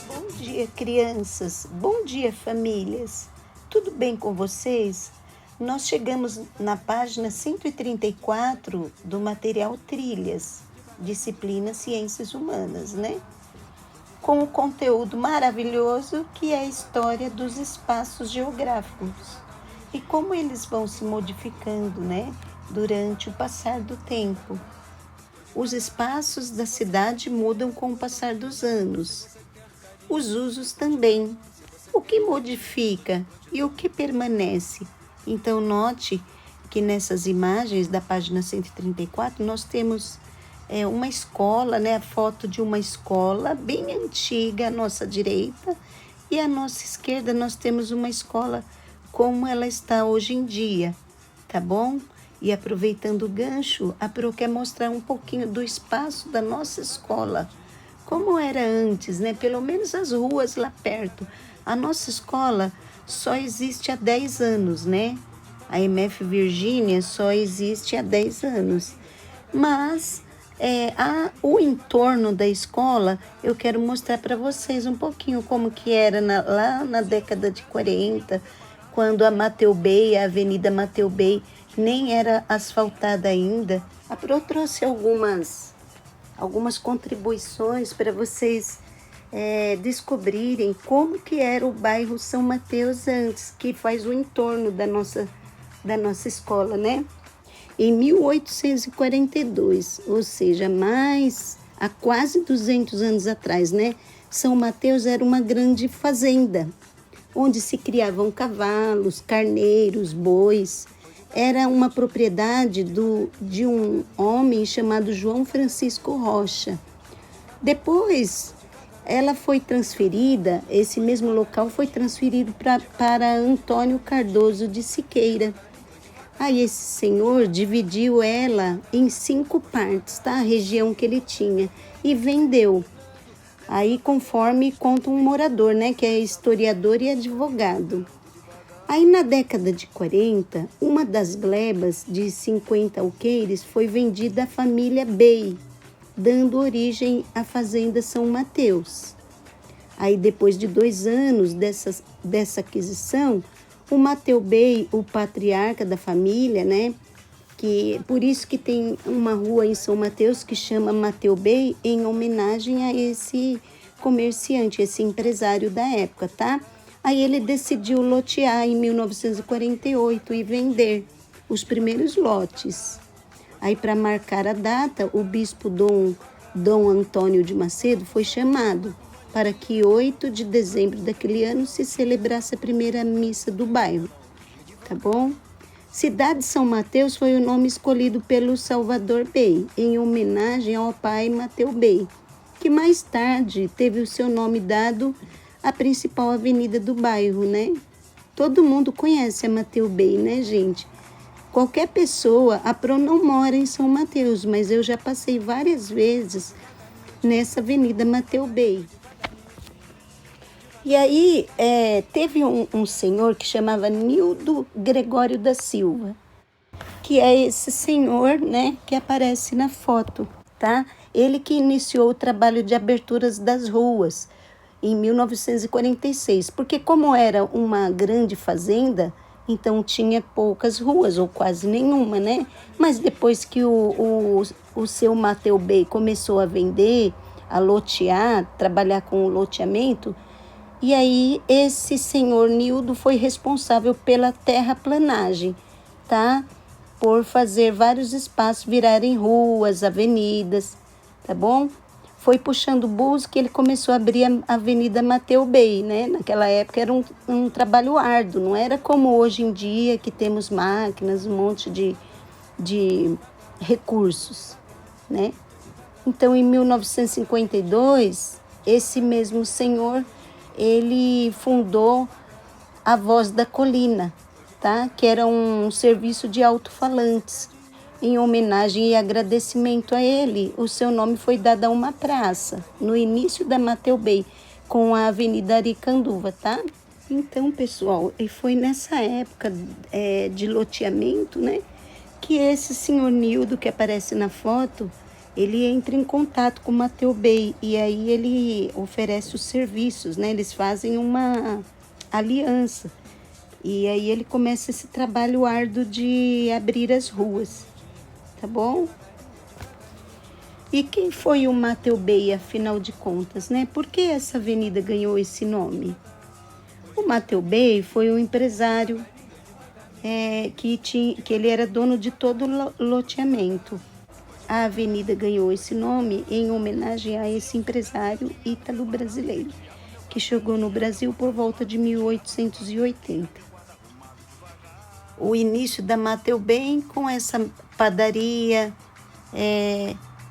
Bom dia, crianças. Bom dia, famílias. Tudo bem com vocês? Nós chegamos na página 134 do material Trilhas, disciplina Ciências Humanas, né? Com o conteúdo maravilhoso que é a história dos espaços geográficos e como eles vão se modificando, né, durante o passar do tempo. Os espaços da cidade mudam com o passar dos anos. Os usos também. O que modifica e o que permanece? Então, note que nessas imagens da página 134, nós temos uma escola, né? A foto de uma escola bem antiga à nossa direita, e à nossa esquerda nós temos uma escola como ela está hoje em dia, tá bom? E aproveitando o gancho, a Pro quer mostrar um pouquinho do espaço da nossa escola, como era antes, né? Pelo menos as ruas lá perto. A nossa escola só existe há 10 anos, né? A MF Virgínia só existe há 10 anos. Mas o entorno da escola, eu quero mostrar para vocês um pouquinho como que era lá na década de 40, quando a Mateu Bey, a Avenida Mateu Bey, nem era asfaltada ainda. A Pro trouxe algumas contribuições para vocês descobrirem como que era o bairro São Mateus antes, que faz o entorno da nossa escola, né? Em 1842, ou seja, há quase 200 anos atrás, né? São Mateus era uma grande fazenda, onde se criavam cavalos, carneiros, bois. Era uma propriedade de um homem chamado João Francisco Rocha. Depois, ela foi transferida, esse mesmo local foi transferido para Antônio Cardoso de Siqueira. Aí esse senhor dividiu ela em 5 partes, tá? A região que ele tinha, e vendeu. Aí conforme conta um morador, né? Que é historiador e advogado. Aí na década de 40, uma das glebas de 50 alqueires foi vendida à família Bey, dando origem à fazenda São Mateus. Aí depois de 2 anos dessa aquisição, o Mateu Bey, o patriarca da família, né? Que por isso que tem uma rua em São Mateus que chama Mateu Bey, em homenagem a esse comerciante, esse empresário da época, tá? Aí ele decidiu lotear em 1948 e vender os primeiros lotes. Aí, para marcar a data, o bispo Dom Antônio de Macedo foi chamado para que 8 de dezembro daquele ano se celebrasse a primeira missa do bairro, tá bom? Cidade São Mateus foi o nome escolhido pelo Salvador Bey, em homenagem ao pai Mateu Bey, que mais tarde teve o seu nome dado à principal avenida do bairro, né? Todo mundo conhece a Mateu Bey, né, gente? Qualquer pessoa, a Pro não mora em São Mateus, mas eu já passei várias vezes nessa avenida Mateu Bey. E aí teve um senhor que chamava Nildo Gregório da Silva, que é esse senhor, né, que aparece na foto, tá? Ele que iniciou o trabalho de aberturas das ruas em 1946, porque como era uma grande fazenda, então tinha poucas ruas, ou quase nenhuma, né? Mas depois que o seu Mateu Bey começou a vender, a lotear, trabalhar com o loteamento, e aí esse senhor Nildo foi responsável pela terraplanagem, tá? Por fazer vários espaços virarem ruas, avenidas, tá bom? Foi puxando bus que ele começou a abrir a Avenida Mateu Bey, né? Naquela época era um trabalho árduo, não era como hoje em dia que temos máquinas, um monte de recursos, né? Então, em 1952, esse mesmo senhor, ele fundou a Voz da Colina, tá? Que era um serviço de alto-falantes. Em homenagem e agradecimento a ele, o seu nome foi dado a uma praça, no início da Mateu Bey, com a Avenida Aricanduva, tá? Então, pessoal, e foi nessa época de loteamento, né, que esse senhor Nildo que aparece na foto, ele entra em contato com o Mateu Bey e aí ele oferece os serviços, né? Eles fazem uma aliança e aí ele começa esse trabalho árduo de abrir as ruas, tá bom? E quem foi o Mateu Bey, afinal de contas, né? Por que essa avenida ganhou esse nome? O Mateu Bey foi um empresário que ele era dono de todo o loteamento. A avenida ganhou esse nome em homenagem a esse empresário ítalo-brasileiro, que chegou no Brasil por volta de 1880. O início da Mateu Bey com essa padaria,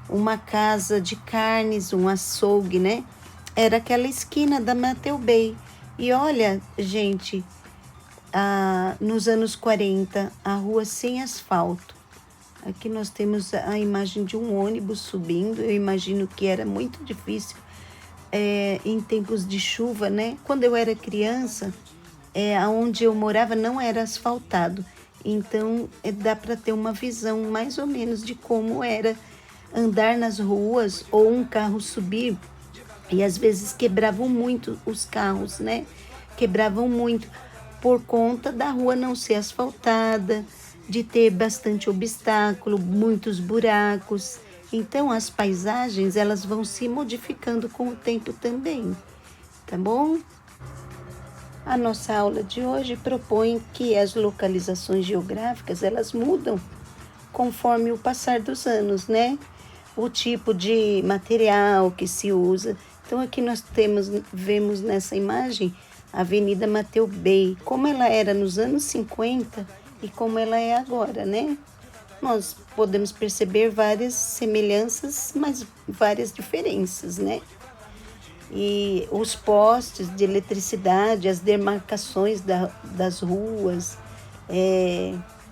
uma casa de carnes, um açougue, né? Era aquela esquina da Mateu Bey. E olha, gente, nos anos 40, a rua sem asfalto. Aqui nós temos a imagem de um ônibus subindo. Eu imagino que era muito difícil em tempos de chuva, né? Quando eu era criança, onde eu morava não era asfaltado. Então, dá para ter uma visão mais ou menos de como era andar nas ruas ou um carro subir. E às vezes quebravam muito os carros, né? Quebravam muito por conta da rua não ser asfaltada, de ter bastante obstáculo, muitos buracos. Então as paisagens elas vão se modificando com o tempo também, tá bom? A nossa aula de hoje propõe que as localizações geográficas elas mudam conforme o passar dos anos, né? O tipo de material que se usa. Então aqui nós vemos nessa imagem a Avenida Mateu Bey, como ela era nos anos 50 e como ela é agora, né? Nós podemos perceber várias semelhanças, mas várias diferenças, né? E os postes de eletricidade, as demarcações das ruas,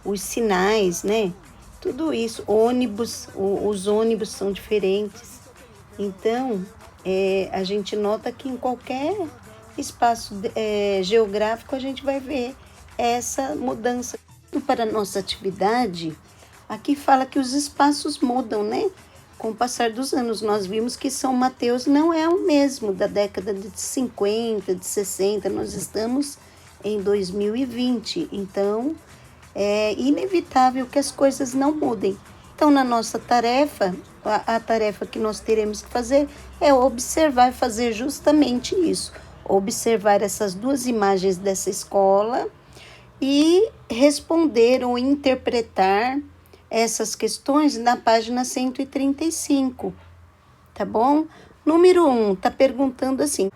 os sinais, né? Tudo isso, os ônibus são diferentes. Então, a gente nota que em qualquer espaço geográfico a gente vai ver essa mudança. Para a nossa atividade, aqui fala que os espaços mudam, né? Com o passar dos anos, nós vimos que São Mateus não é o mesmo da década de 50, de 60, nós estamos em 2020, então é inevitável que as coisas não mudem. Então, na nossa tarefa, a tarefa que nós teremos que fazer é observar e fazer justamente isso. Observar essas duas imagens dessa escola e responder ou interpretar essas questões na página 135, tá bom? Número 1, tá perguntando assim: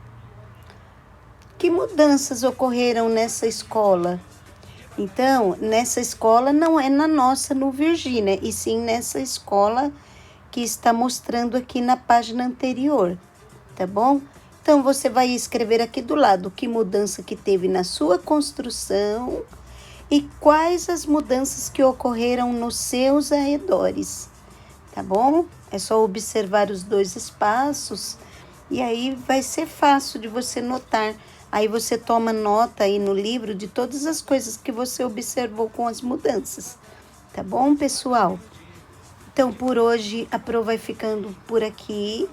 que mudanças ocorreram nessa escola? Então, nessa escola não é na nossa, no Virgínia, e sim nessa escola que está mostrando aqui na página anterior, tá bom? Então, você vai escrever aqui do lado que mudança que teve na sua construção e quais as mudanças que ocorreram nos seus arredores, tá bom? É só observar os dois espaços e aí vai ser fácil de você notar. Aí você toma nota aí no livro de todas as coisas que você observou com as mudanças, tá bom, pessoal? Então, por hoje, a prova vai ficando por aqui.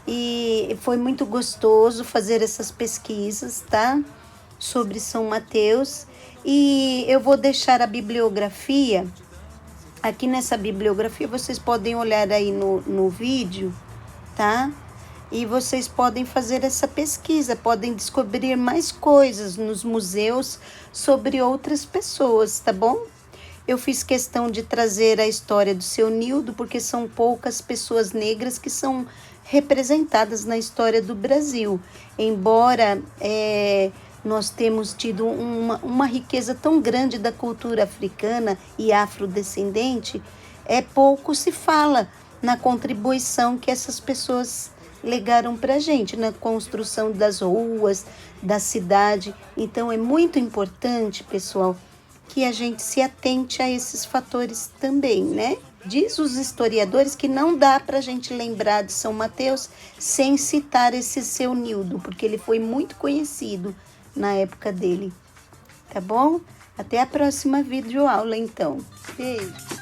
E foi muito gostoso fazer essas pesquisas, tá? Sobre São Mateus. E eu vou deixar a bibliografia. Aqui nessa bibliografia, vocês podem olhar aí no vídeo, tá? E vocês podem fazer essa pesquisa, podem descobrir mais coisas nos museus sobre outras pessoas, tá bom? Eu fiz questão de trazer a história do seu Nildo, porque são poucas pessoas negras que são representadas na história do Brasil. Embora nós temos tido uma riqueza tão grande da cultura africana e afrodescendente, pouco se fala na contribuição que essas pessoas legaram para a gente, na construção das ruas, da cidade. Então, é muito importante, pessoal, que a gente se atente a esses fatores também, né? Diz os historiadores que não dá para a gente lembrar de São Mateus sem citar esse seu Nildo, porque ele foi muito conhecido na época dele. Tá bom? Até a próxima videoaula, então. Beijo!